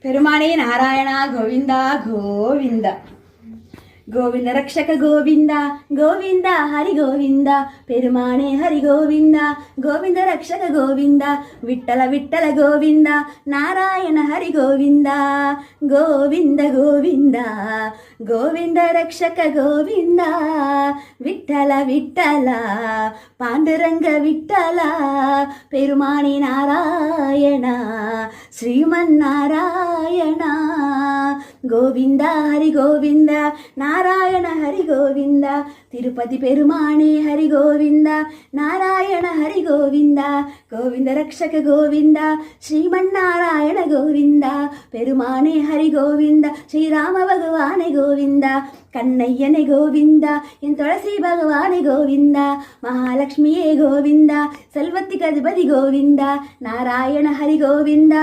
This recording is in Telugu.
పెరుమాళే నారాయణ గోవింద గోవింద గోవింద రక్షక గోవింద గోవింద హరి గోవింద పెరుమాణే హరి గోవింద గోవింద రక్షక గోవింద విట్టల విట్టల గోవింద నారాయణ హరి గోవింద గోవింద గోవింద గోవింద రక్షక గోవింద విట్టల విట్టల పాండురంగ విట్టల పెరుమాణి నారాయణ శ్రీమన్నారాయణ గోవింద హరి గోవింద నారాయణ హరి గోవింద తిరుపతి పెరుమాణే హరి గోవింద నారాయణ హరి గోవింద గోవింద రక్షక గోవింద శ్రీమన్నారాయణ గోవింద పెరుమాణే హరి గోవింద శ్రీరామ భగవానే గోవింద కన్నయ్యనే గోవింద ఎన్ తులసి భగవానే గోవింద మహాలక్ష్మియే గోవింద సెల్వత్తి గజపతి గోవింద నారాయణ హరి గోవింద